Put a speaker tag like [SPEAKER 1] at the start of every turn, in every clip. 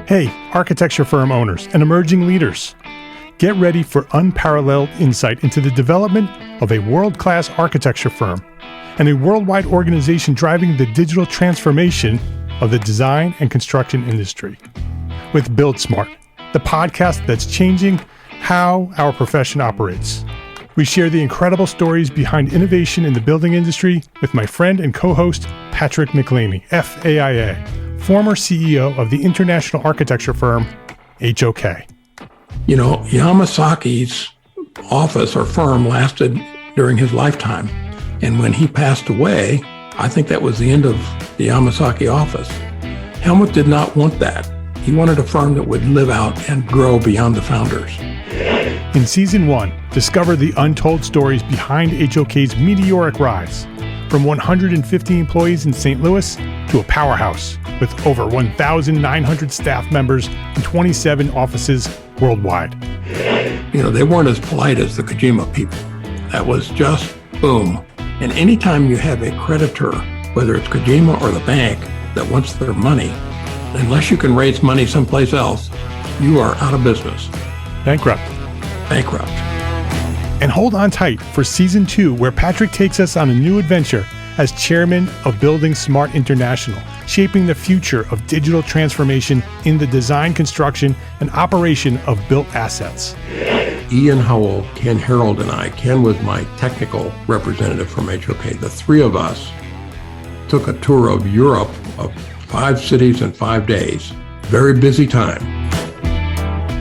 [SPEAKER 1] Hey, architecture firm owners and emerging leaders. Get ready for unparalleled insight into the development of a world-class architecture firm and a worldwide organization driving the digital transformation of the design and construction industry. With Build Smart, the podcast that's changing how our profession operates. We share the incredible stories behind innovation in the building industry with my friend and co-host, Patrick McLeamy, FAIA, former CEO of the international architecture firm, HOK.
[SPEAKER 2] You know, Yamasaki's office or firm lasted during his lifetime. And when he passed away, I think that was the end of the Yamasaki office. Helmut did not want that. He wanted a firm that would live out and grow beyond the founders.
[SPEAKER 1] In Season 1, discover the untold stories behind HOK's meteoric rise, from 150 employees in St. Louis to a powerhouse with over 1,900 staff members and 27 offices worldwide.
[SPEAKER 2] You know, they weren't as polite as the Kojima people. That was just boom. And anytime you have a creditor, whether it's Kojima or the bank, that wants their money, unless you can raise money someplace else, you are out of business.
[SPEAKER 1] Bankrupt. And hold on tight for Season 2, where Patrick takes us on a new adventure as chairman of Building Smart International, shaping the future of digital transformation in the design, construction, and operation of built assets.
[SPEAKER 2] Ian Howell, Ken Harold, and I, Ken was my technical representative from HOK. The three of us took a tour of Europe of 5 cities in 5 days. Very busy time.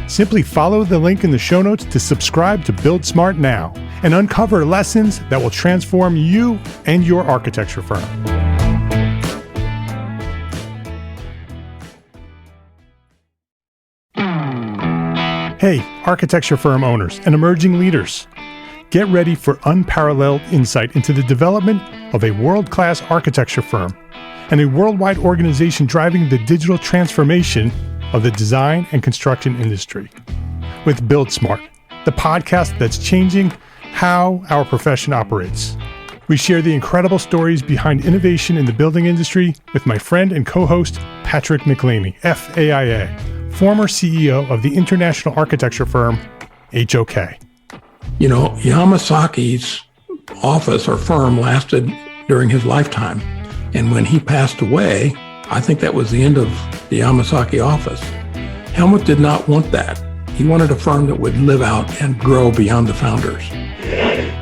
[SPEAKER 1] Simply follow the link in the show notes to subscribe to Build Smart now and uncover lessons that will transform you and your architecture firm. Hey, architecture firm owners and emerging leaders. Get ready for unparalleled insight into the development of a world-class architecture firm and a worldwide organization driving the digital transformation of the design and construction industry. With Build Smart, the podcast that's changing how our profession operates. We share the incredible stories behind innovation in the building industry with my friend and co-host, Patrick McLeamy, FAIA, former CEO of the international architecture firm, HOK.
[SPEAKER 2] You know, Yamasaki's office or firm lasted during his lifetime. And when he passed away, I think that was the end of the Yamasaki office. Helmut did not want that. He wanted a firm that would live out and grow beyond the founders.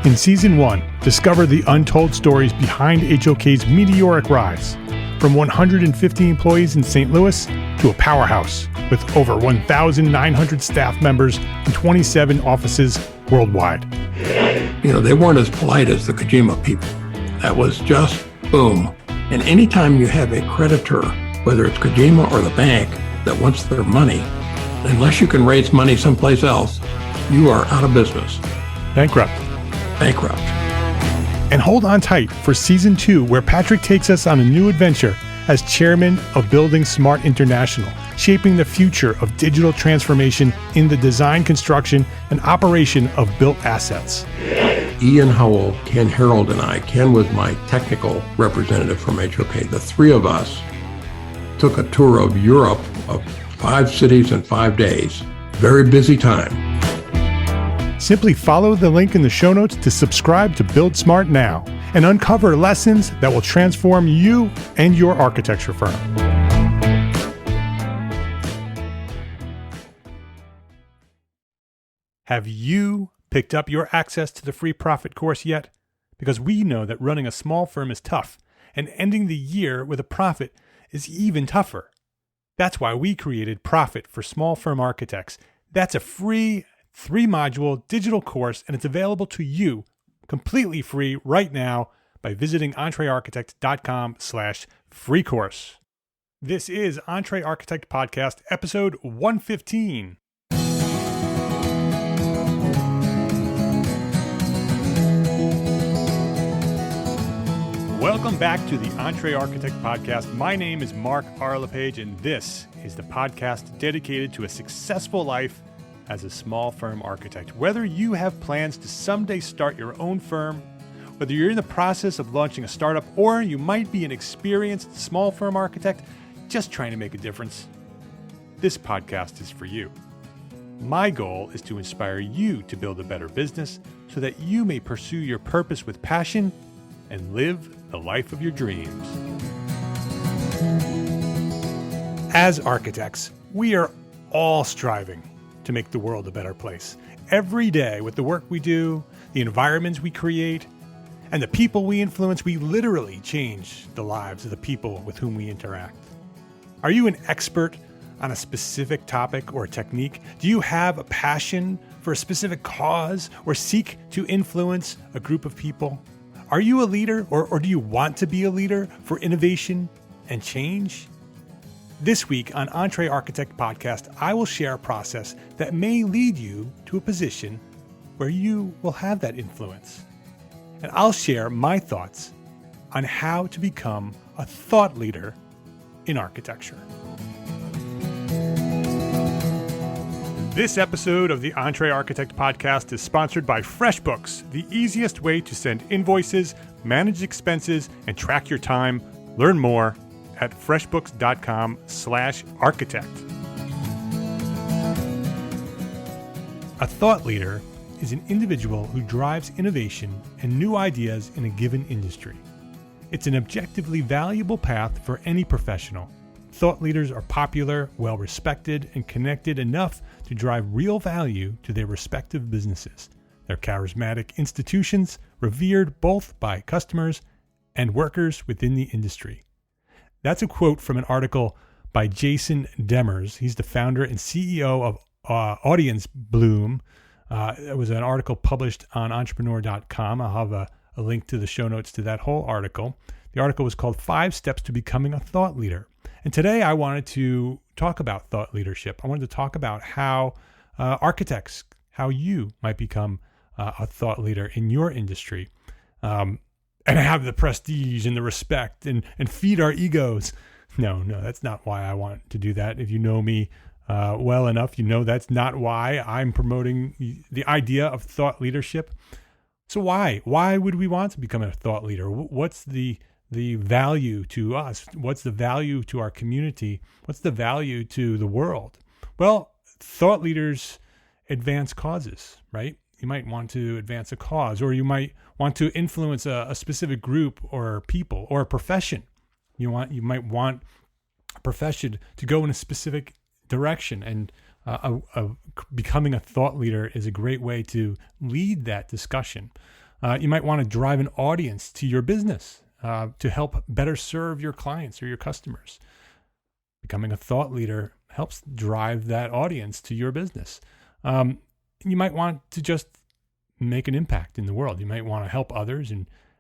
[SPEAKER 1] In Season 1, discover the untold stories behind HOK's meteoric rise, from 150 employees in St. Louis to a powerhouse with over 1,900 staff members and 27 offices worldwide.
[SPEAKER 2] You know, they weren't as polite as the Kojima people. That was just boom. And anytime you have a creditor, whether it's Kojima or the bank, that wants their money, unless you can raise money someplace else, you are out of business.
[SPEAKER 1] Bankrupt. And hold on tight for Season 2, where Patrick takes us on a new adventure as chairman of Building Smart International, shaping the future of digital transformation in the design, construction, and operation of built assets.
[SPEAKER 2] Ian Howell, Ken Harold, and I, Ken was my technical representative from HOK. The three of us took a tour of Europe of 5 cities in 5 days. Very busy time.
[SPEAKER 1] Simply follow the link in the show notes to subscribe to Build Smart now and uncover lessons that will transform you and your architecture firm. Have you picked up your access to the free profit course yet? Because we know that running a small firm is tough, and ending the year with a profit is even tougher. That's why we created Profit for Small Firm Architects. That's a free 3-module digital course, and it's available to you completely free right now by visiting entrearchitect.com/free course. This is Entre Architect Podcast, episode 115. Welcome back to the Entre Architect Podcast. My name is Mark R. LePage, and this is the podcast dedicated to a successful life as a small firm architect. Whether you have plans to someday start your own firm, whether you're in the process of launching a startup, or you might be an experienced small firm architect just trying to make a difference, this podcast is for you. My goal is to inspire you to build a better business so that you may pursue your purpose with passion and live the life of your dreams. As architects, we are all striving to make the world a better place. Every day with the work we do, the environments we create, and the people we influence, we literally change the lives of the people with whom we interact. Are you an expert on a specific topic or technique? Do you have a passion for a specific cause or seek to influence a group of people? Are you a leader or do you want to be a leader for innovation and change? This week on Entree Architect Podcast, I will share a process that may lead you to a position where you will have that influence. And I'll share my thoughts on how to become a thought leader in architecture. This episode of the Entree Architect Podcast is sponsored by FreshBooks, the easiest way to send invoices, manage expenses, and track your time. Learn more at freshbooks.com/architect. A thought leader is an individual who drives innovation and new ideas in a given industry. It's an objectively valuable path for any professional. Thought leaders are popular, well-respected, and connected enough to drive real value to their respective businesses. They're charismatic institutions, revered both by customers and workers within the industry. That's a quote from an article by Jayson Demers. He's the founder and CEO of AudienceBloom. It was an article published on entrepreneur.com. I'll have a link to the show notes to that whole article. The article was called 5 Steps to Becoming a Thought Leader. And today I wanted to talk about thought leadership. I wanted to talk about how architects, how you might become a thought leader in your industry and have the prestige and the respect and feed our egos. No, that's not why I want to do that. If you know me well enough, you know that's not why I'm promoting the idea of thought leadership. So why? Why would we want to become a thought leader? What's the value to us? What's the value to our community? What's the value to the world? Well, thought leaders advance causes, right? You might want to advance a cause, or you might want to influence a specific group or people or a profession. You might want a profession to go in a specific direction, and becoming a thought leader is a great way to lead that discussion. You might want to drive an audience to your business to help better serve your clients or your customers. Becoming a thought leader helps drive that audience to your business. You might want to just make an impact in the world. You might want to help others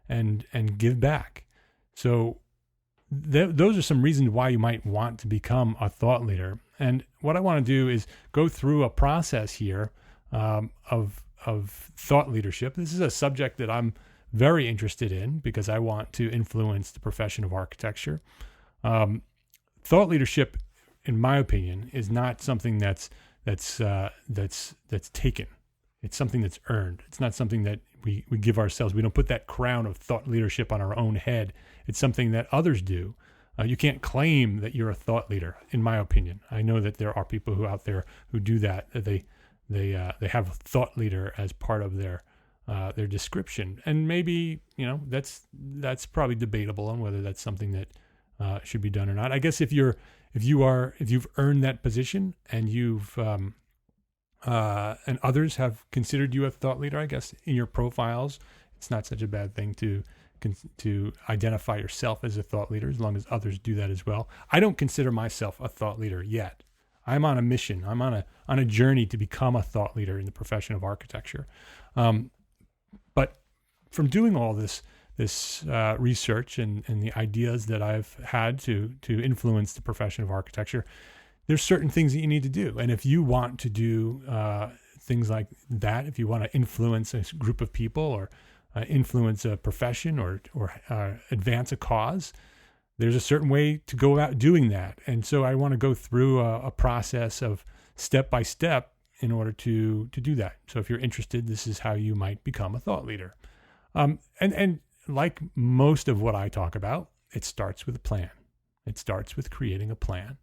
[SPEAKER 1] and give back. So those are some reasons why you might want to become a thought leader. And what I want to do is go through a process here of thought leadership. This is a subject that I'm very interested in because I want to influence the profession of architecture. Thought leadership, in my opinion, is not something that's taken. It's something that's earned. It's not something that we give ourselves. We don't put that crown of thought leadership on our own head. It's something that others do. You can't claim that you're a thought leader, in my opinion. I know that there are people who out there who do that. They have a thought leader as part of their description, and maybe that's probably debatable on whether that's something that should be done or not. I guess if you've earned that position and and others have considered you a thought leader, I guess in your profiles, it's not such a bad thing to identify yourself as a thought leader, as long as others do that as well. I don't consider myself a thought leader yet. I'm on a mission. I'm on a journey to become a thought leader in the profession of architecture. But from doing all this research and the ideas that I've had to influence the profession of architecture, there's certain things that you need to do. And if you want to do things like that, if you want to influence a group of people or influence a profession or advance a cause, there's a certain way to go about doing that. And so I want to go through a process of step by step in order to do that. So if you're interested, this is how you might become a thought leader. And like most of what I talk about, it starts with a plan. It starts with creating a plan.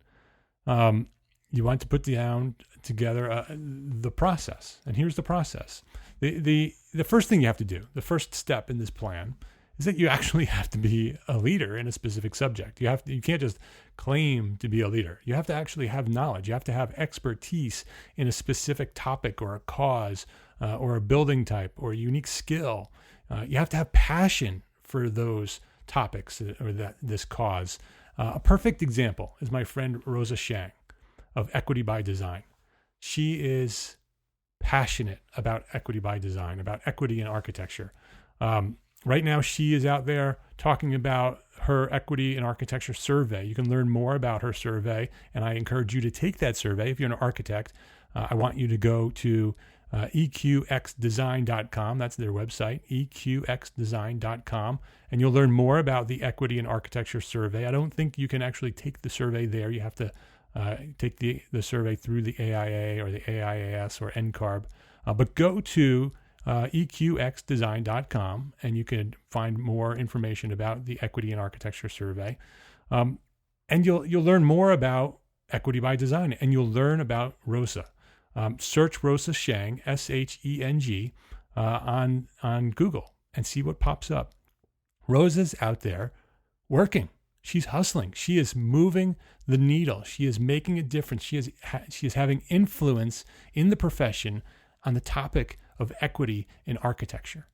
[SPEAKER 1] you want to put down together the process. And here's the process. The first thing you have to do, the first step in this plan, is that you actually have to be a leader in a specific subject. You can't just claim to be a leader. You have to actually have knowledge. You have to have expertise in a specific topic or a cause or a building type or a unique skill. You have to have passion for those topics or this cause. A perfect example is my friend Rosa Shang of Equity by Design. She is passionate about equity by design, about equity in architecture. Right now, she is out there talking about her equity in architecture survey. You can learn more about her survey, and I encourage you to take that survey. If you're an architect, I want you to go to eqxdesign.com. That's their website, eqxdesign.com, and you'll learn more about the equity in architecture survey. I don't think you can actually take the survey there. You have to take the survey through the AIA or the AIAS or NCARB, but go to eqxdesign.com and you can find more information about the Equity in Architecture Survey. And you'll learn more about Equity by Design, and you'll learn about Rosa. Search Rosa Shang, Sheng, on Google and see what pops up. Rosa's out there working. She's hustling. She is moving the needle. She is making a difference. She is having influence in the profession on the topic of equity in architecture.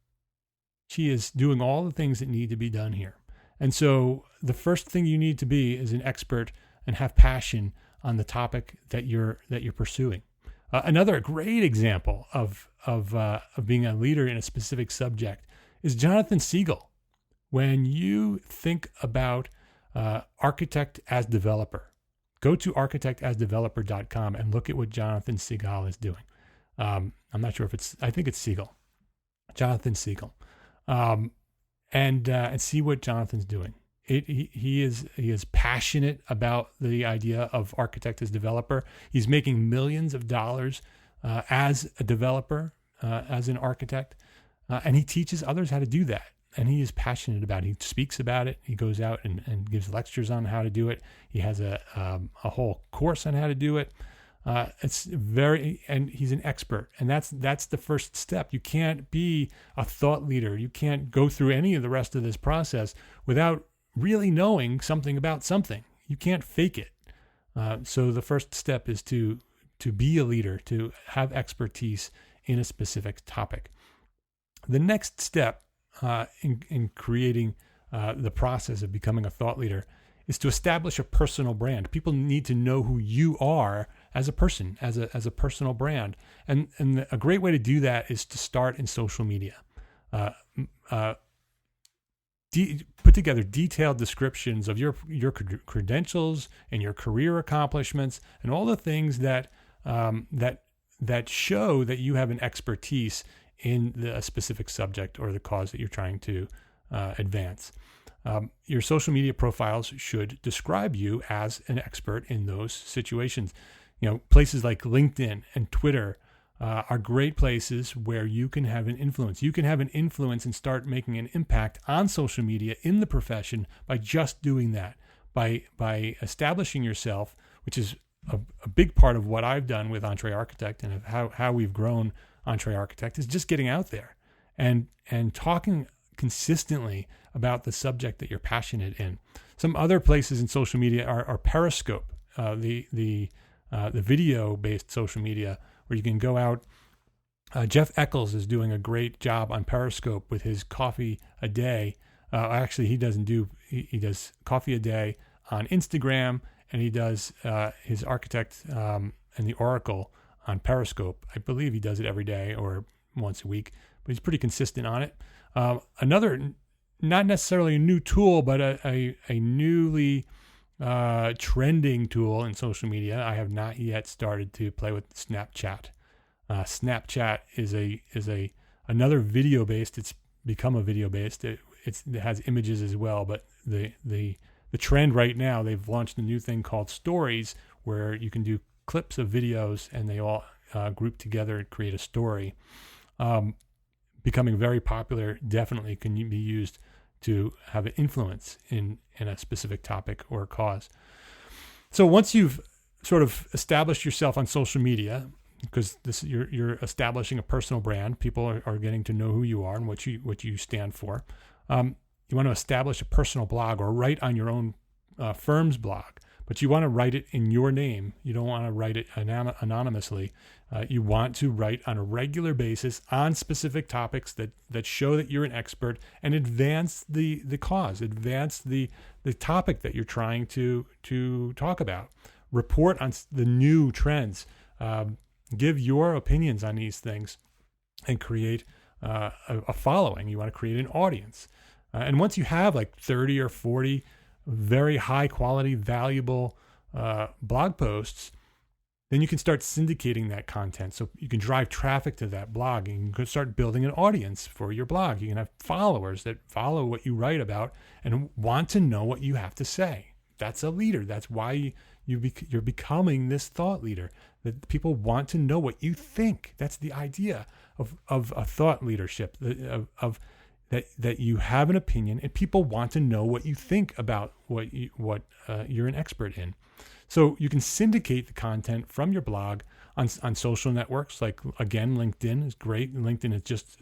[SPEAKER 1] She is doing all the things that need to be done here. And so the first thing you need to be is an expert and have passion on the topic that you're pursuing. Another great example of being a leader in a specific subject is Jonathan Siegel. When you think about architect as developer, go to architectasdeveloper.com and look at what Jonathan Siegel is doing. I'm not sure if I think it's Siegel, Jonathan Siegel, and see what Jonathan's doing. He is passionate about the idea of architect as developer. He's making millions of dollars as a developer, as an architect, and he teaches others how to do that. And he is passionate about it. He speaks about it. He goes out and gives lectures on how to do it. He has a whole course on how to do it. And he's an expert, and that's the first step. You can't be a thought leader. You can't go through any of the rest of this process without really knowing something about something. You can't fake it. So the first step is to be a leader, to have expertise in a specific topic. The next step in creating the process of becoming a thought leader is to establish a personal brand. People need to know who you are as a person, as a personal brand. And a great way to do that is to start in social media. Put together detailed descriptions of your credentials and your career accomplishments and all the things that show that you have an expertise in a specific subject or the cause that you're trying to advance. Your social media profiles should describe you as an expert in those situations. Places like LinkedIn and Twitter are great places where you can have an influence. You can have an influence and start making an impact on social media in the profession by just doing that, by establishing yourself, which is a big part of what I've done with Entre Architect and of how we've grown Entre Architect, is just getting out there and talking consistently about the subject that you're passionate in. Some other places in social media are Periscope, the video-based social media where you can go out. Jeff Eccles is doing a great job on Periscope with his coffee a day. Actually, he does coffee a day on Instagram, and he does his architect and the Oracle on Periscope. I believe he does it every day or once a week, but he's pretty consistent on it. Another, not necessarily a new tool, but a newly trending tool in social media. I have not yet started to play with Snapchat. Snapchat is another video based. It's become a video based. It has images as well, but the trend right now, they've launched a new thing called Stories, where you can do clips of videos and they all group together and create a story. Becoming very popular, definitely can be used to have an influence in a specific topic or cause. So once you've sort of established yourself on social media, because you're establishing a personal brand. People are getting to know who you are and what you stand for. You want to establish a personal blog or write on your own firm's blog, but you want to write it in your name. You don't want to write it anonymously. You want to write on a regular basis on specific topics that show that you're an expert and advance the cause, advance the topic that you're trying to talk about. Report on the new trends. Give your opinions on these things and create a following. You want to create an audience. And once you have like 30 or 40 very high quality, valuable blog posts, then you can start syndicating that content. So you can drive traffic to that blog, and you can start building an audience for your blog. You can have followers that follow what you write about and want to know what you have to say. That's a leader. That's why you're becoming this thought leader, that people want to know what you think. That's the idea of a thought leadership, that you have an opinion and people want to know what you think about what you're an expert in. So you can syndicate the content from your blog on social networks. Like, again, LinkedIn is great. LinkedIn has just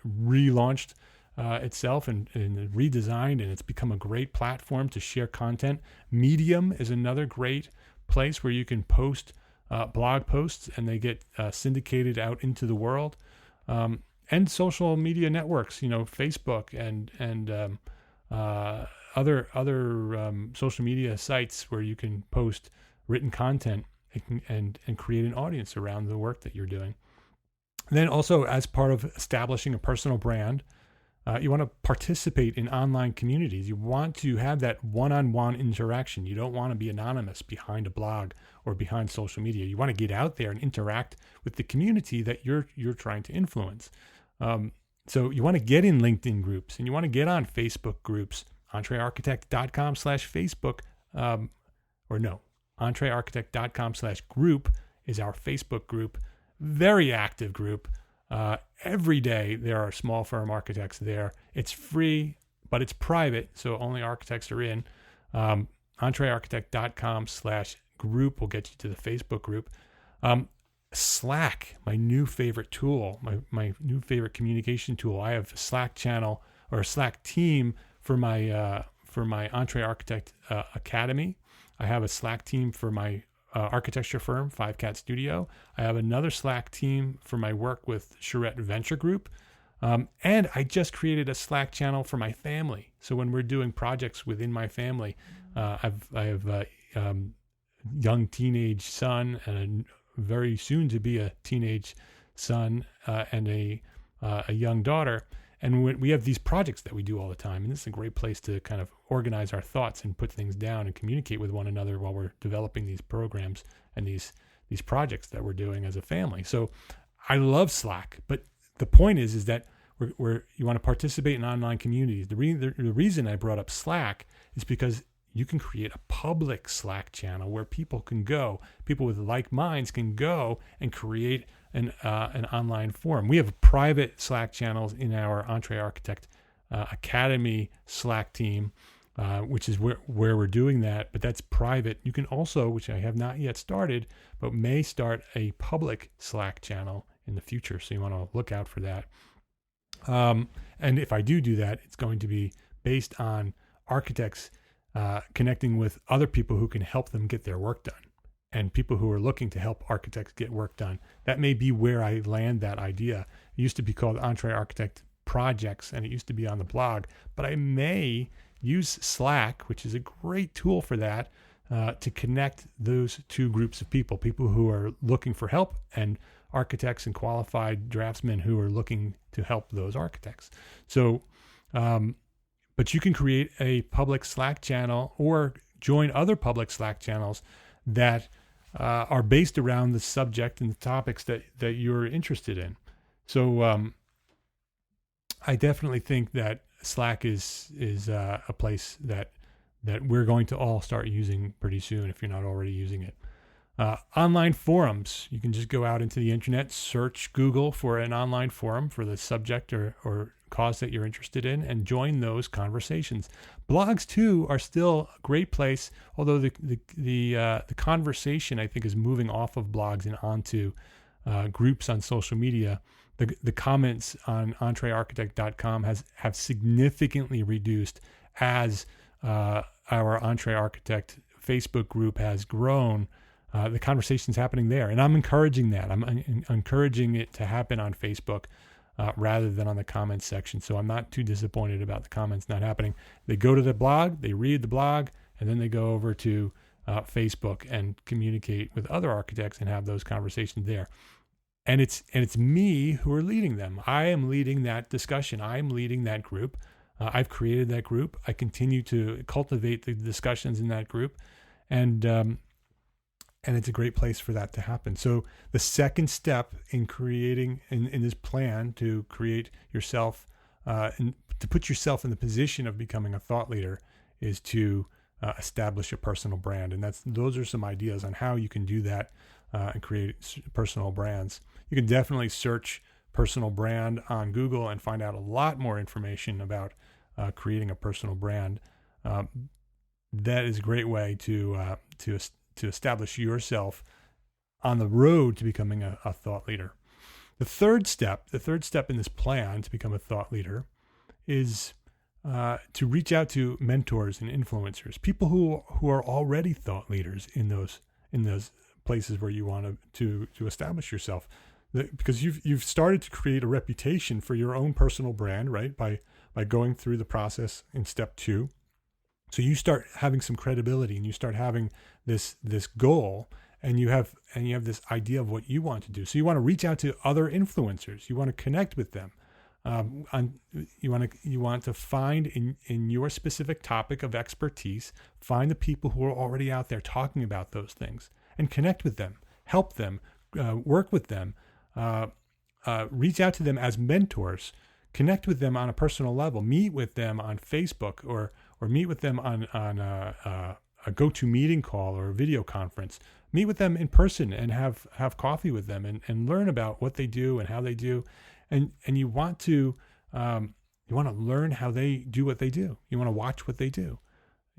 [SPEAKER 1] relaunched itself and redesigned, and it's become a great platform to share content. Medium is another great place where you can post blog posts and they get syndicated out into the world. And social media networks, Facebook and other social media sites where you can post written content and create an audience around the work that you're doing. And then also, as part of establishing a personal brand, you want to participate in online communities. You want to have that one-on-one interaction. You don't want to be anonymous behind a blog or behind social media. You want to get out there and interact with the community that you're trying to influence. So you want to get in LinkedIn groups, and you want to get on Facebook groups. EntreArchitect.com/Facebook, EntreArchitect.com/group is our Facebook group. Very active group. Every day there are small firm architects there. It's free, but it's private, so only architects are in. EntreArchitect.com/group will get you to the Facebook group. Slack, my new favorite tool, my new favorite communication tool. I have a Slack channel or a Slack team for my Entre Architect Academy. I have a Slack team for my architecture firm, 5Cat Studio. I have another Slack team for my work with Charette Venture Group. And I just created a Slack channel for my family. So when we're doing projects within my family, I have a young teenage son and a very soon to be a teenage son and a young daughter. And we have these projects that we do all the time. And this is a great place to kind of organize our thoughts and put things down and communicate with one another while we're developing these programs and these projects that we're doing as a family. So I love Slack. But the point is that you want to participate in online communities. The reason I brought up Slack is because you can create a public Slack channel where people with like minds can go and create an online forum. We have private Slack channels in our Entre Architect Academy Slack team, which is where we're doing that, but that's private. You can also, which I have not yet started, but may start a public Slack channel in the future. So you want to look out for that. And if I do that, it's going to be based on architects connecting with other people who can help them get their work done, and people who are looking to help architects get work done. That may be where I land that idea. It used to be called Entre Architect Projects, and it used to be on the blog, but I may use Slack, which is a great tool for that, to connect those two groups of people who are looking for help and architects and qualified draftsmen who are looking to help those architects. So, but you can create a public Slack channel or join other public Slack channels that are based around the subject and the topics that you're interested in. So I definitely think that Slack is a place that we're going to all start using pretty soon if you're not already using it. Online forums, you can just go out into the internet, search Google for an online forum for the subject or cause that you're interested in and join those conversations. Blogs too are still a great place, although the conversation, I think, is moving off of blogs and onto groups on social media. The comments on entrearchitect.com have significantly reduced as our Entre Architect Facebook group has grown. The conversation's happening there, and I'm encouraging that. I'm encouraging it to happen on Facebook rather than on the comments section. So I'm not too disappointed about the comments not happening. They go to the blog, they read the blog, and then they go over to Facebook and communicate with other architects and have those conversations there. And it's me who are leading them. I am leading that discussion. I am leading that group. I've created that group. I continue to cultivate the discussions in that group, and it's a great place for that to happen. So the second step in creating in this plan to create yourself and to put yourself in the position of becoming a thought leader is to establish a personal brand, and those are some ideas on how you can do that and create personal brands. You can definitely search personal brand on Google and find out a lot more information about creating a personal brand. That is a great way to establish yourself on the road to becoming a thought leader. The third step in this plan to become a thought leader is to reach out to mentors and influencers, people who are already thought leaders in those places where you want to establish yourself, because you've started to create a reputation for your own personal brand, right? By going through the process in step 2. So you start having some credibility, and you start having this goal, and you have this idea of what you want to do. So you want to reach out to other influencers. You want to connect with them. You want to find in your specific topic of expertise, find the people who are already out there talking about those things and connect with them, help them, work with them, reach out to them as mentors, connect with them on a personal level, meet with them on Facebook or meet with them on a GoToMeeting call or a video conference. Meet with them in person and have coffee with them and learn about what they do and how they do. And you want to learn how they do what they do. You want to watch what they do.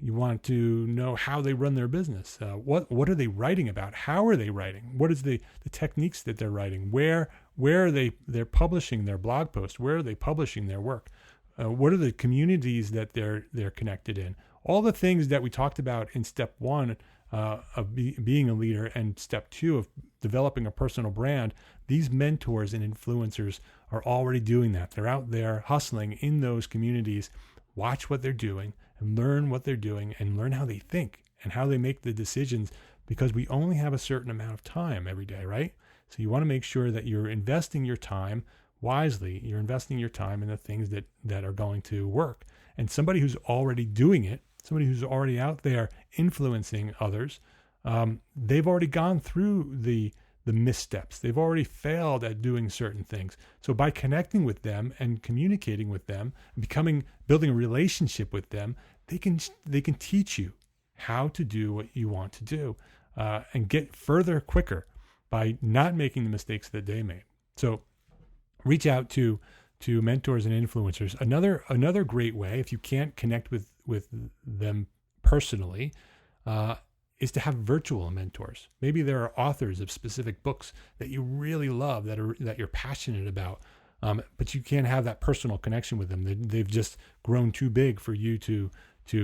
[SPEAKER 1] You want to know how they run their business. What are they writing about? How are they writing? What is the techniques that they're writing? Where are they're publishing their blog posts? Where are they publishing their work? What are the communities that they're connected in? All the things that we talked about in step 1 of being a leader and step 2 of developing a personal brand. These mentors and influencers are already doing that. They're out there hustling in those communities. Watch what they're doing and learn what they're doing and learn how they think and how they make the decisions, because we only have a certain amount of time every day, right? So you want to make sure that you're investing your time wisely. You're investing your time in the things that are going to work. And somebody who's already doing it, somebody who's already out there influencing others, they've already gone through the missteps. They've already failed at doing certain things. So by connecting with them and communicating with them, building a relationship with them, they can teach you how to do what you want to do and get further quicker by not making the mistakes that they made. So reach out to mentors and influencers. Another great way, if you can't connect with them personally, is to have virtual mentors. Maybe there are authors of specific books that you really love, that you're passionate about, but you can't have that personal connection with them. They've just grown too big for you to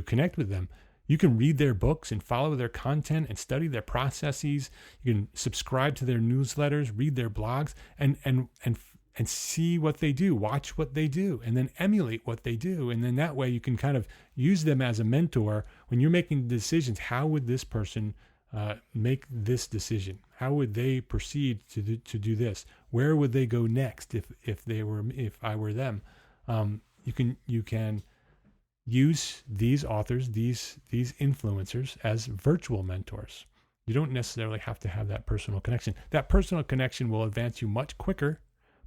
[SPEAKER 1] connect with them. You can read their books and follow their content and study their processes. You can subscribe to their newsletters, read their blogs, and see what they do, watch what they do, and then emulate what they do. And then that way you can kind of use them as a mentor when you're making decisions. How would this person make this decision? How would they proceed to do this? Where would they go next if I were them? You can use these authors, these influencers as virtual mentors. You don't necessarily have to have that personal connection. That personal connection will advance you much quicker.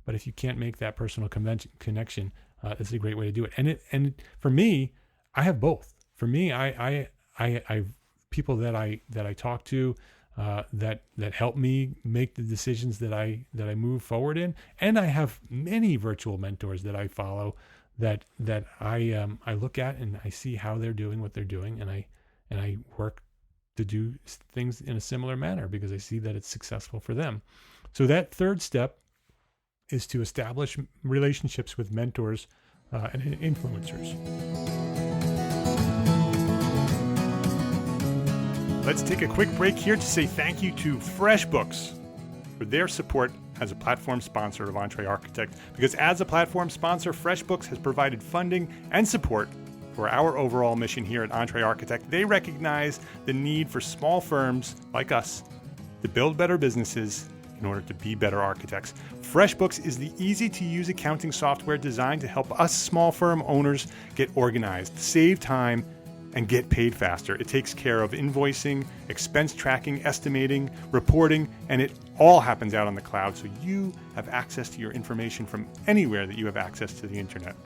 [SPEAKER 1] But if you can't make that personal connection, it's a great way to do it. And for me, I have both. For me, I people that I talk to that help me make the decisions that I move forward in. And I have many virtual mentors that I follow that I look at and I see how they're doing what they're doing, and I work to do things in a similar manner because I see that it's successful for them. So that third step is to establish relationships with mentors and influencers. Let's take a quick break here to say thank you to FreshBooks for their support as a platform sponsor of Entre Architect, because as a platform sponsor, FreshBooks has provided funding and support for our overall mission here at Entre Architect. They recognize the need for small firms like us to build better businesses in order to be better architects. FreshBooks is the easy-to-use accounting software designed to help us small firm owners get organized, save time, and get paid faster. It takes care of invoicing, expense tracking, estimating, reporting, and it all happens out on the cloud, so you have access to your information from anywhere that you have access to the internet.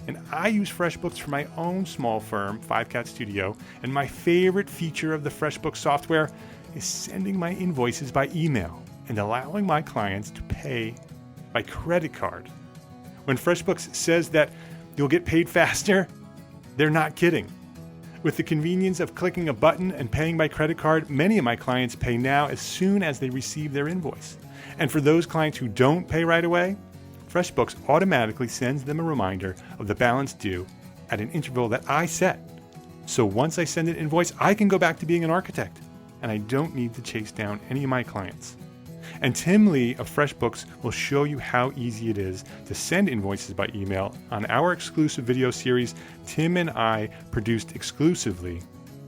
[SPEAKER 1] And I use FreshBooks for my own small firm, 5Cat Studio, and my favorite feature of the FreshBooks software is sending my invoices by email and allowing my clients to pay by credit card. When FreshBooks says that you'll get paid faster, they're not kidding. With the convenience of clicking a button and paying by credit card, many of my clients pay now as soon as they receive their invoice. And for those clients who don't pay right away, FreshBooks automatically sends them a reminder of the balance due at an interval that I set. So once I send an invoice, I can go back to being an architect, and I don't need to chase down any of my clients. And Tim Lee of FreshBooks will show you how easy it is to send invoices by email on our exclusive video series Tim and I produced exclusively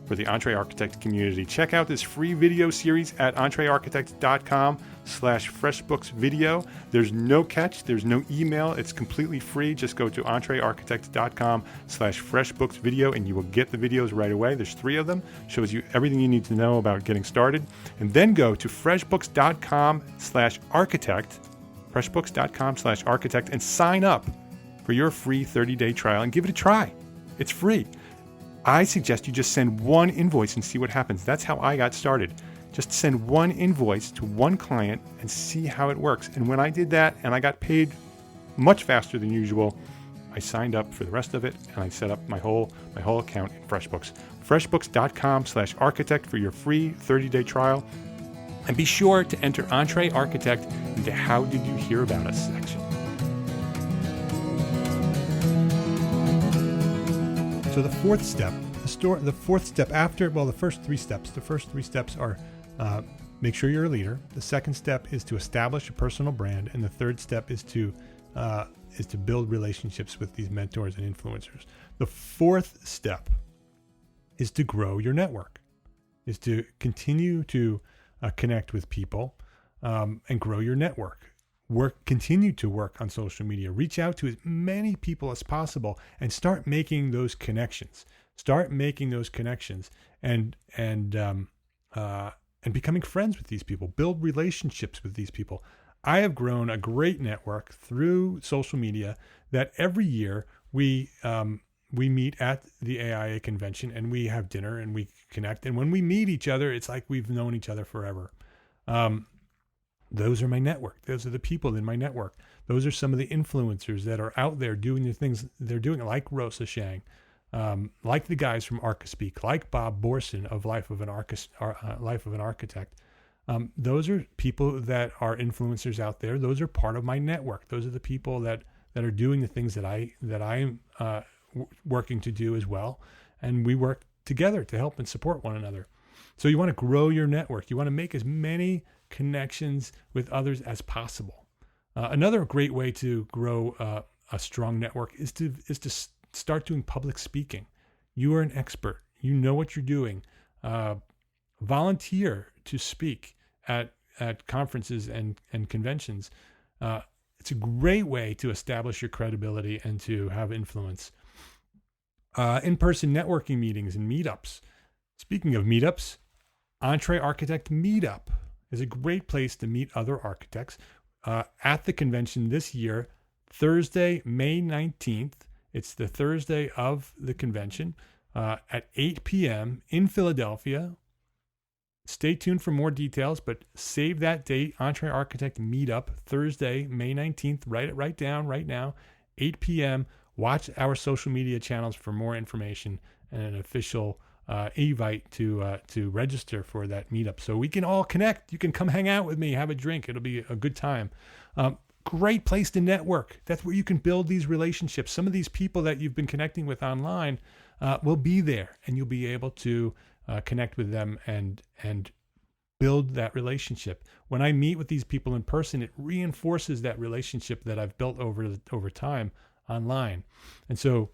[SPEAKER 1] for the Entre Architect community. Check out this free video series at entrearchitect.com/FreshBooksVideo. There's no catch, there's no email, it's completely free. Just go to entrearchitect.com/FreshBooksVideo and you will get the videos right away. There's 3 of them, shows you everything you need to know about getting started. And then go to FreshBooks.com/Architect, FreshBooks.com/Architect, and sign up for your free 30-day trial and give it a try. It's free. I suggest you just send one invoice and see what happens. That's how I got started. Just send one invoice to one client and see how it works. And when I did that and I got paid much faster than usual, I signed up for the rest of it and I set up my whole account in FreshBooks. FreshBooks.com/Architect for your free 30-day trial. And be sure to enter Entre Architect into How Did You Hear About Us section. So the fourth step, the first 3 steps. The first 3 steps are make sure you're a leader. The second step is to establish a personal brand, and the third step is to build relationships with these mentors and influencers. The fourth step is to grow your network, is to continue to connect with people and grow your network. Continue to work on social media. Reach out to as many people as possible and start making those connections. And becoming friends with these people. Build relationships with these people. I have grown a great network through social media that every year we meet at the AIA convention and we have dinner and we connect. And when we meet each other, it's like we've known each other forever. Those are my network. Those are the people in my network. Those are some of the influencers that are out there doing the things they're doing, like Rosa Shang, like the guys from ArchiSpeak, like Bob Borson of Life of an Architect. Those are people that are influencers out there. Those are part of my network. Those are the people that are doing the things that I'm working to do as well. And we work together to help and support one another. So you want to grow your network. You want to make as many connections with others as possible. Another great way to grow a strong network is to start doing public speaking. You are an expert. You know what you're doing. Volunteer to speak at conferences and conventions. It's a great way to establish your credibility and to have influence. In-person networking meetings and meetups. Speaking of meetups, Entre Architect Meetup is a great place to meet other architects. At the convention this year, Thursday, May 19th, it's the Thursday of the convention, at 8 p.m. in Philadelphia. stay tuned for more details, but save that date, Entree Architect Meetup, Thursday, May 19th. Write it right down right now, 8 p.m. Watch our social media channels for more information and an official invite to register for that meetup so we can all connect. You can come hang out with me, have a drink. It'll be a good time. Great place to network. That's where you can build these relationships. Some of these people that you've been connecting with online will be there, and you'll be able to connect with them and build that relationship. When I meet with these people in person, it reinforces that relationship that I've built over time online. And so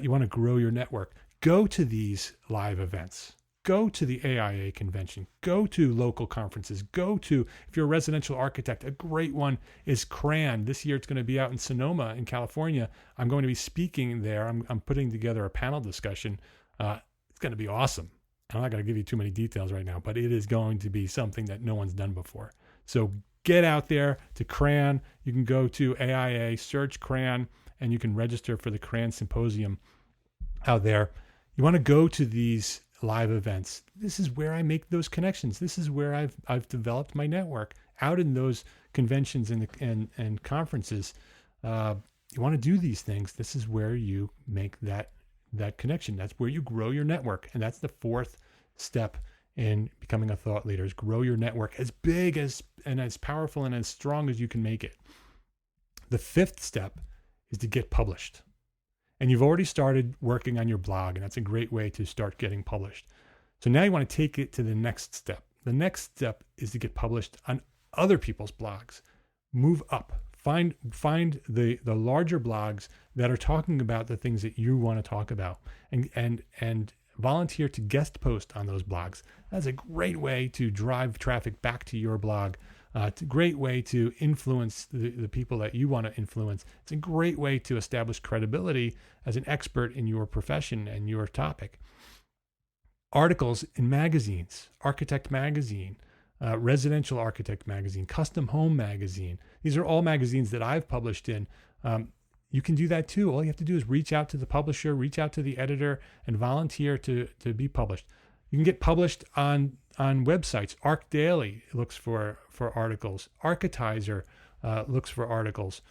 [SPEAKER 1] you want to grow your network. Go to these live events. Go to the AIA convention. Go to local conferences. If you're a residential architect, a great one is CRAN. This year it's going to be out in Sonoma in California. I'm going to be speaking there. I'm putting together a panel discussion. It's going to be awesome. I'm not going to give you too many details right now, but it is going to be something that no one's done before. So get out there to CRAN. You can go to AIA, search CRAN, and you can register for the CRAN Symposium out there. You want to go to these live events. This is where I make those connections. This is where I've developed my network out in those conventions and conferences. You want to do these things. This is where you make that connection. That's where you grow your network. And that's the fourth step in becoming a thought leader, is grow your network as big as powerful and as strong as you can make it. The fifth step is to get published. And you've already started working on your blog, and that's a great way to start getting published. So now you want to take it to the next step. The next step is to get published on other people's blogs. Move up. Find the larger blogs that are talking about the things that you want to talk about, and volunteer to guest post on those blogs. That's a great way to drive traffic back to your blog. It's a great way to influence the people that you want to influence. It's a great way to establish credibility as an expert in your profession and your topic. Articles in magazines, Architect Magazine, Residential Architect Magazine, Custom Home Magazine. These are all magazines that I've published in. You can do that too. All you have to do is reach out to the publisher, reach out to the editor, and volunteer to be published. You can get published on websites. ArcDaily looks for articles. Architizer looks for articles.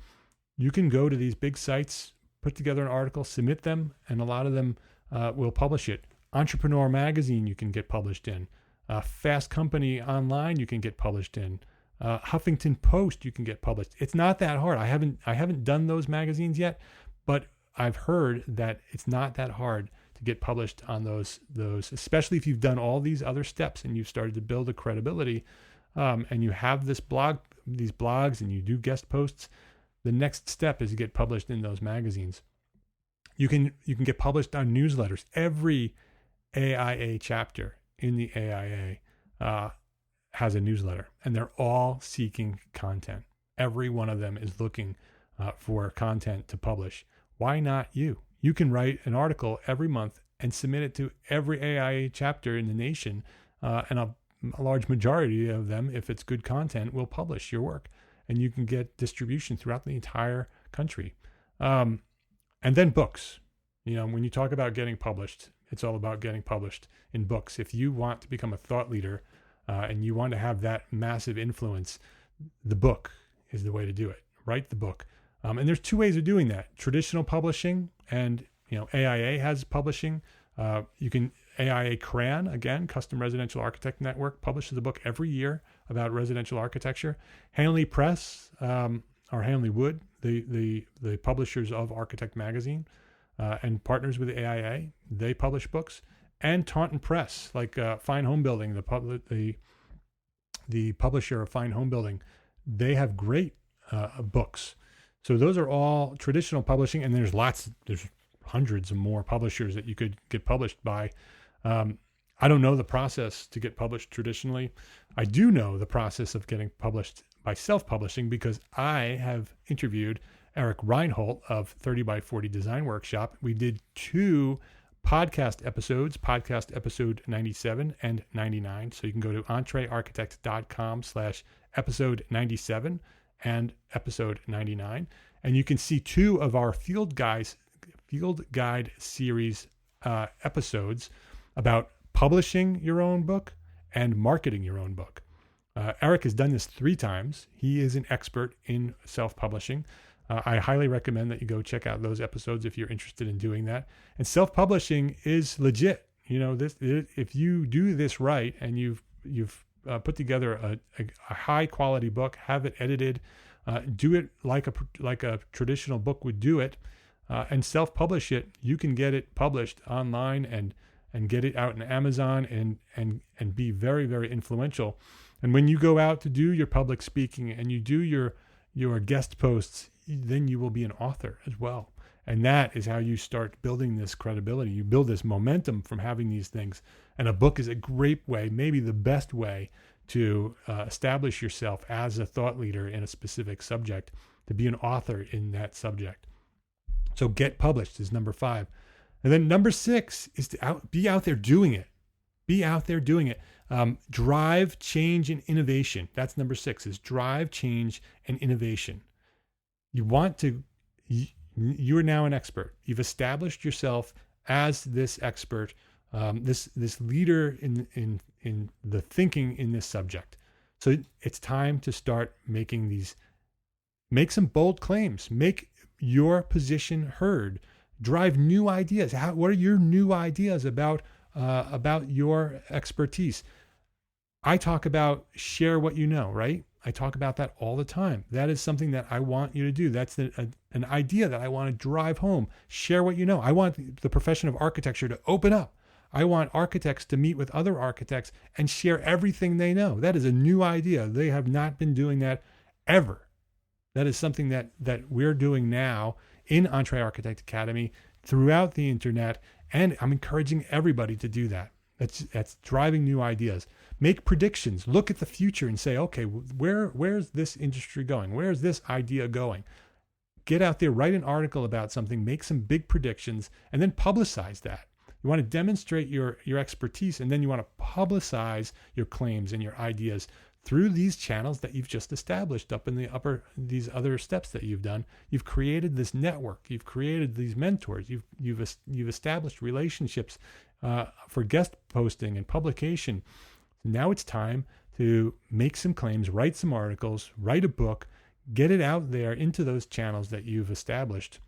[SPEAKER 1] You can go to these big sites, put together an article, submit them, and a lot of them will publish it. Entrepreneur Magazine you can get published in. Fast Company Online you can get published in. Huffington Post you can get published. It's not that hard. I haven't done those magazines yet, but I've heard that it's not that hard to get published on those, especially if you've done all these other steps and you've started to build a credibility, and you have these blogs, and you do guest posts. The next step is to get published in those magazines. You can get published on newsletters. Every AIA chapter in the AIA has a newsletter, and they're all seeking content. Every one of them is looking for content to publish. Why not you? You can write an article every month and submit it to every AIA chapter in the nation, and a large majority of them, if it's good content, will publish your work, and you can get distribution throughout the entire country. And then books. When you talk about getting published, it's all about getting published in books. If you want to become a thought leader and you want to have that massive influence, the book is the way to do it. Write the book. And there's two ways of doing that: traditional publishing, and AIA has publishing. AIA CRAN, again, Custom Residential Architect Network, publishes a book every year about residential architecture. Hanley Press, or Hanley Wood, the publishers of Architect Magazine, and partners with the AIA, they publish books. And Taunton Press, like Fine Home Building, the publisher of Fine Home Building, they have great books. So those are all traditional publishing, and there's hundreds of more publishers that you could get published by. I don't know the process to get published traditionally. I do know the process of getting published by self-publishing, because I have interviewed Eric Reinhold of 30 by 40 Design Workshop. We did 2 podcast episodes, podcast episode 97 and 99. So you can go to entrearchitect.com/episode 97 and episode 99. And you can see 2 of our Field Guide series episodes about publishing your own book and marketing your own book. Eric has done this 3 times. He is an expert in self-publishing. I highly recommend that you go check out those episodes if you're interested in doing that. And self-publishing is legit. If you do this right and you've put together a high quality book, have it edited, do it like a traditional book would do it, and self-publish it, you can get it published online and get it out in Amazon and be very, very influential. And when you go out to do your public speaking and you do your guest posts, then you will be an author as well. And that is how you start building this credibility. You build this momentum from having these things. And a book is a great way, maybe the best way, to establish yourself as a thought leader in a specific subject, to be an author in that subject. So get published is number 5. And then number 6 is to be out there doing it. Be out there doing it. Drive change and innovation. That's number 6, is drive change and innovation. You're now an expert. You've established yourself as this expert, this leader in the thinking in this subject. So it's time to start make some bold claims, make your position heard, drive new ideas. What are your new ideas about your expertise? I talk about share what you know, right? I talk about that all the time. That is something that I want you to do. That's an idea that I want to drive home. Share what you know. I want the profession of architecture to open up. I want architects to meet with other architects and share everything they know. That is a new idea. They have not been doing that ever. That is something that we're doing now in Entre Architect Academy, throughout the internet, and I'm encouraging everybody to do that. That's driving new ideas. Make predictions. Look at the future and say, okay, where's this industry going? Where's this idea going? Get out there, write an article about something, make some big predictions, and then publicize that. You want to demonstrate your expertise, and then you want to publicize your claims and your ideas through these channels that you've just established up in these other steps that you've done. You've created this network. You've created these mentors. You've established relationships for guest posting and publication. Now it's time to make some claims, write some articles, write a book, get it out there into those channels that you've established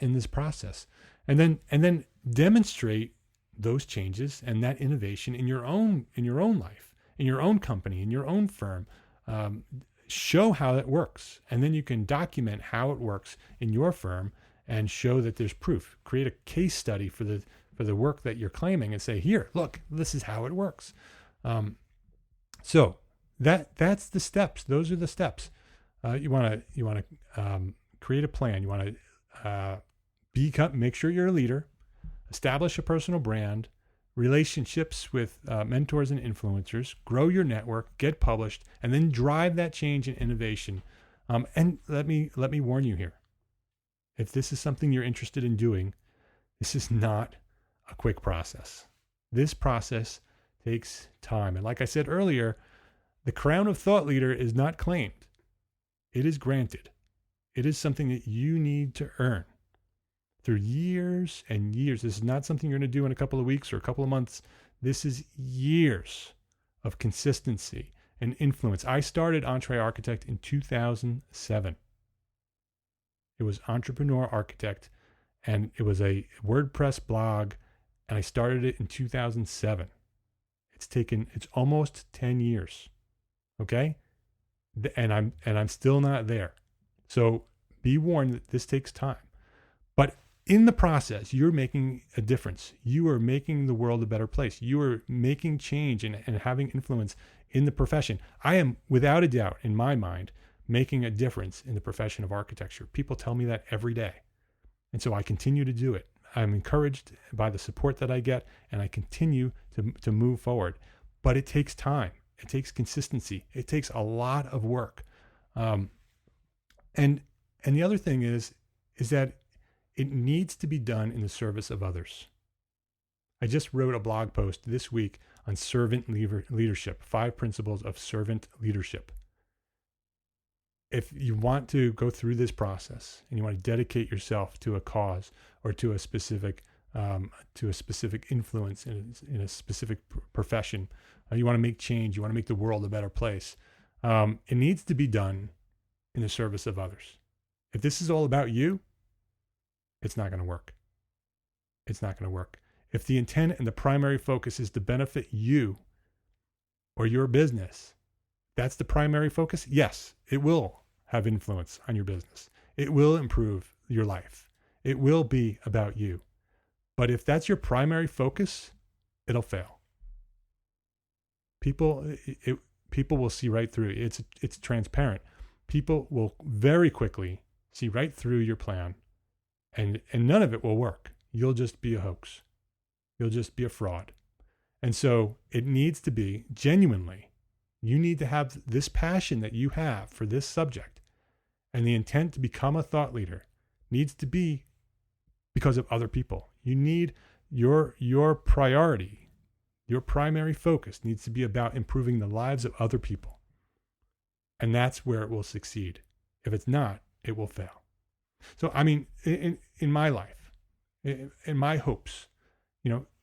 [SPEAKER 1] in this process, and then demonstrate those changes and that innovation in your own life, in your own company, in your own firm. Show how it works, and then you can document how it works in your firm and show that there's proof. Create a case study for the work that you're claiming and say, here, look, this is how it works. So that's the steps. Those are the steps. You want to create a plan. You want to make sure you're a leader, establish a personal brand, relationships with mentors and influencers, grow your network, get published, and then drive that change and innovation. And let me warn you here. If this is something you're interested in doing, this is not a quick process. This process takes time. And like I said earlier, the crown of thought leader is not claimed. It is granted. It is something that you need to earn through years and years. This is not something you're going to do in a couple of weeks or a couple of months. This is years of consistency and influence. I started Entre Architect in 2007. It was Entrepreneur Architect, and it was a WordPress blog, and I started it in 2007. It's almost 10 years. Okay? And I'm still not there. So be warned that this takes time. But in the process, you're making a difference. You are making the world a better place. You are making change and having influence in the profession. I am, without a doubt, in my mind, making a difference in the profession of architecture. People tell me that every day. And so I continue to do it. I'm encouraged by the support that I get, and I continue to move forward. But it takes time. It takes consistency. It takes a lot of work. And the other thing is that it needs to be done in the service of others. I just wrote a blog post this week on servant leadership, 5 principles of servant leadership. If you want to go through this process and you want to dedicate yourself to a cause or to a specific influence in a specific profession, You want to make change. You want to make the world a better place. It needs to be done in the service of others. If this is all about you, it's not going to work. It's not going to work. If the intent and the primary focus is to benefit you or your business, that's the primary focus. Yes, it will have influence on your business. It will improve your life. It will be about you. But if that's your primary focus, it'll fail. People will see right through it. It's transparent. People will very quickly see right through your plan, and none of it will work. You'll just be a hoax. You'll just be a fraud. And so it needs to be genuinely, you need to have this passion that you have for this subject, and the intent to become a thought leader needs to be because of other people. You need your priority, your primary focus needs to be about improving the lives of other people. And that's where it will succeed. If it's not, it will fail. So, I mean, in my life, in my hopes,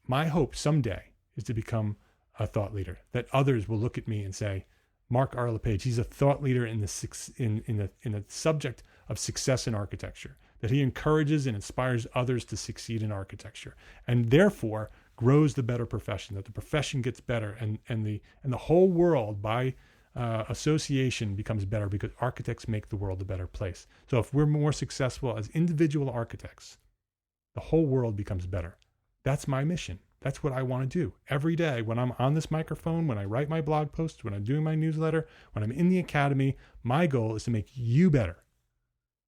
[SPEAKER 1] my hope someday is to become a thought leader, that others will look at me and say, Mark R. LePage, he's a thought leader in the subject of success in architecture, that he encourages and inspires others to succeed in architecture, and therefore grows the better profession, that the profession gets better, and the whole world by association becomes better because architects make the world a better place. So if we're more successful as individual architects, the whole world becomes better. That's my mission. That's what I want to do every day when I'm on this microphone, when I write my blog posts, when I'm doing my newsletter, when I'm in the academy. My goal is to make you better.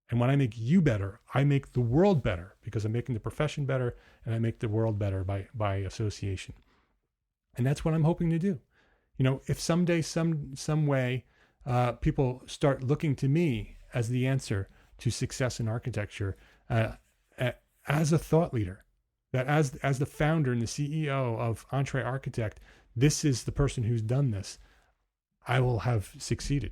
[SPEAKER 1] And when I make you better, I make the world better because I'm making the profession better, and I make the world better by association. And that's what I'm hoping to do. If someday, some way, people start looking to me as the answer to success in architecture, as a thought leader, that as the founder and the CEO of Entre Architect, this is the person who's done this, I will have succeeded.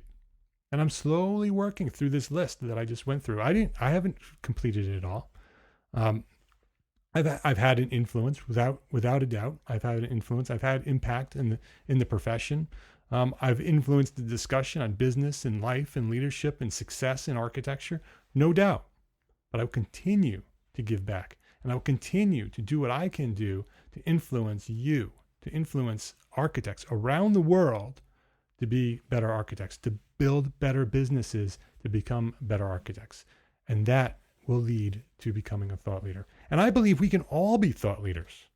[SPEAKER 1] And I'm slowly working through this list that I just went through. I haven't completed it all. I've had an influence without a doubt. I've had an influence. I've had impact in the profession. I've influenced the discussion on business and life and leadership and success in architecture, no doubt. But I will continue to give back, and I will continue to do what I can do to influence you, to influence architects around the world to be better architects, to build better businesses, to become better architects. And that will lead to becoming a thought leader. And I believe we can all be thought leaders.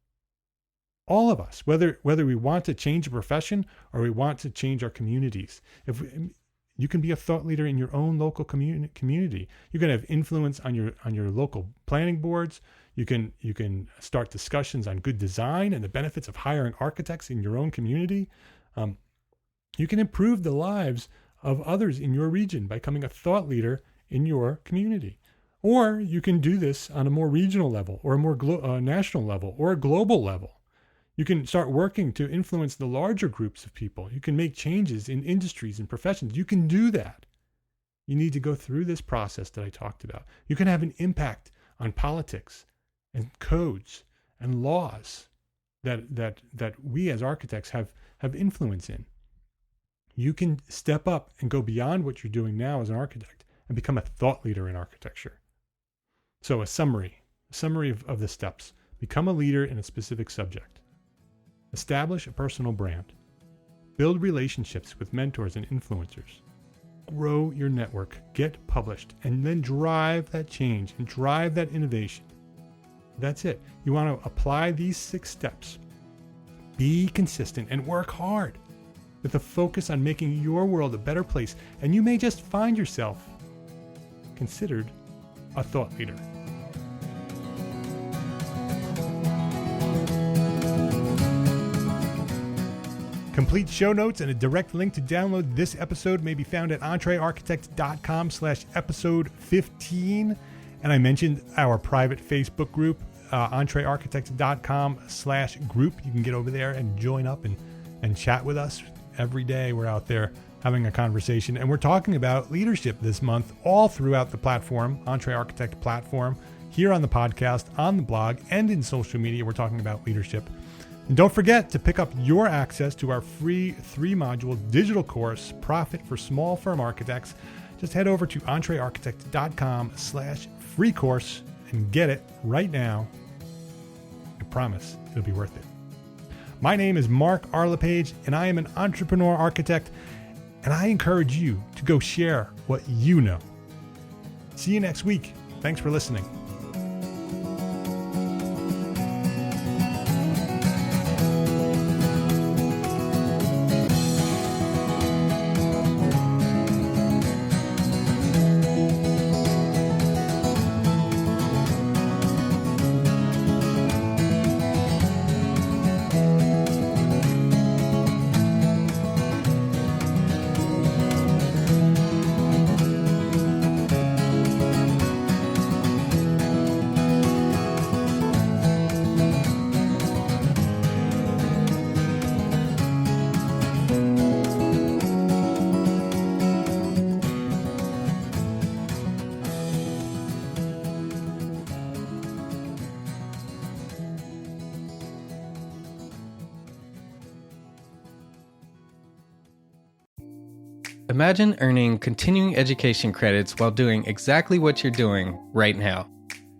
[SPEAKER 1] All of us, whether we want to change a profession or we want to change our communities. You can be a thought leader in your own local community. You can have influence on your local planning boards. You can start discussions on good design and the benefits of hiring architects in your own community. You can improve the lives of others in your region by becoming a thought leader in your community. Or you can do this on a more regional level or a more national level or a global level. You can start working to influence the larger groups of people. You can make changes in industries and professions. You can do that. You need to go through this process that I talked about. You can have an impact on politics and codes and laws that we as architects have influence in. You can step up and go beyond what you're doing now as an architect and become a thought leader in architecture. So a summary of the steps. Become a leader in a specific subject. Establish a personal brand. Build relationships with mentors and influencers. Grow your network, get published, and then drive that change and drive that innovation. That's it. You want to apply these 6 steps. Be consistent and work hard with a focus on making your world a better place, and you may just find yourself considered a thought leader. Complete show notes and a direct link to download this episode may be found at entrearchitect.com/episode 15. And I mentioned our private Facebook group, entrearchitect.com/group. You can get over there and join up and chat with us. Every day we're out there having a conversation, and we're talking about leadership this month all throughout the platform, Entre Architect platform, here on the podcast, on the blog, and in social media. We're talking about leadership. And don't forget to pick up your access to our free 3-module digital course, Profit for Small Firm Architects. Just head over to entrearchitect.com/free course and get it right now. I promise it'll be worth it. My name is Mark Arlepage, and I am an entrepreneur architect, and I encourage you to go share what you know. See you next week. Thanks for listening.
[SPEAKER 3] Imagine earning continuing education credits while doing exactly what you're doing right now.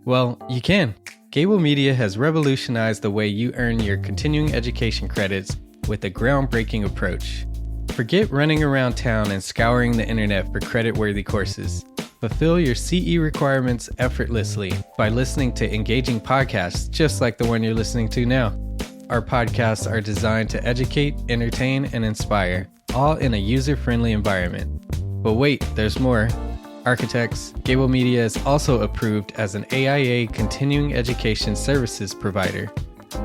[SPEAKER 3] Well, you can. Gable Media has revolutionized the way you earn your continuing education credits with a groundbreaking approach. Forget running around town and scouring the internet for credit-worthy courses. Fulfill your CE requirements effortlessly by listening to engaging podcasts just like the one you're listening to now. Our podcasts are designed to educate, entertain, and inspire, all in a user-friendly environment. But wait, there's more. Architects, Gable Media is also approved as an AIA continuing education services provider.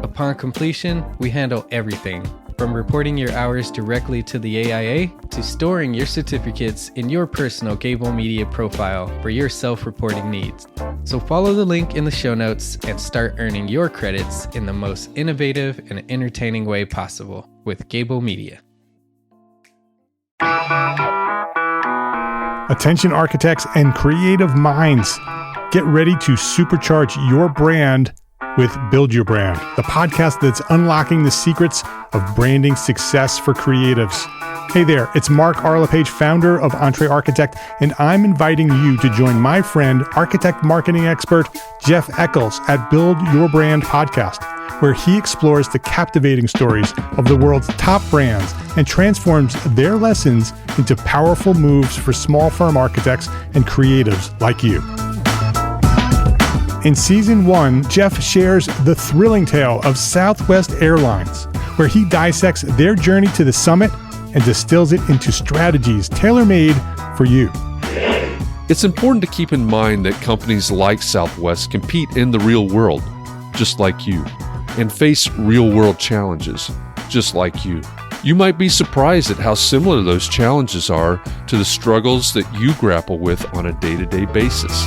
[SPEAKER 3] Upon completion, we handle everything, from reporting your hours directly to the AIA to storing your certificates in your personal Gable Media profile for your self-reporting needs. So follow the link in the show notes and start earning your credits in the most innovative and entertaining way possible with Gable Media.
[SPEAKER 1] Attention architects and creative minds, get ready to supercharge your brand with Build Your Brand, the podcast that's unlocking the secrets of branding success for creatives. Hey there, it's Mark Arlepage, founder of Entre Architect, and I'm inviting you to join my friend, architect marketing expert Jeff Eccles at Build Your Brand podcast, where he explores the captivating stories of the world's top brands and transforms their lessons into powerful moves for small firm architects and creatives like you. In Season 1, Jeff shares the thrilling tale of Southwest Airlines, where he dissects their journey to the summit and distills it into strategies tailor-made for you.
[SPEAKER 4] It's important to keep in mind that companies like Southwest compete in the real world, just like you, and face real-world challenges, just like you. You might be surprised at how similar those challenges are to the struggles that you grapple with on a day-to-day basis.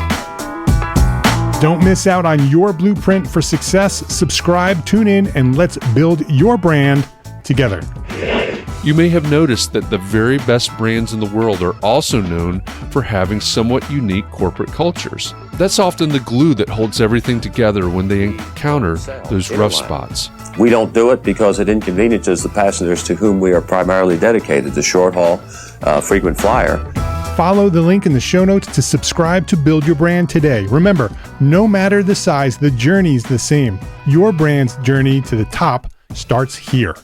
[SPEAKER 1] Don't miss out on your blueprint for success. Subscribe, tune in, and let's build your brand together.
[SPEAKER 4] You may have noticed that the very best brands in the world are also known for having somewhat unique corporate cultures. That's often the glue that holds everything together when they encounter those rough spots.
[SPEAKER 5] We don't do it because it inconveniences the passengers to whom we are primarily dedicated, the short haul, frequent flyer.
[SPEAKER 1] Follow the link in the show notes to subscribe to Build Your Brand today. Remember, no matter the size, the journey's the same. Your brand's journey to the top starts here.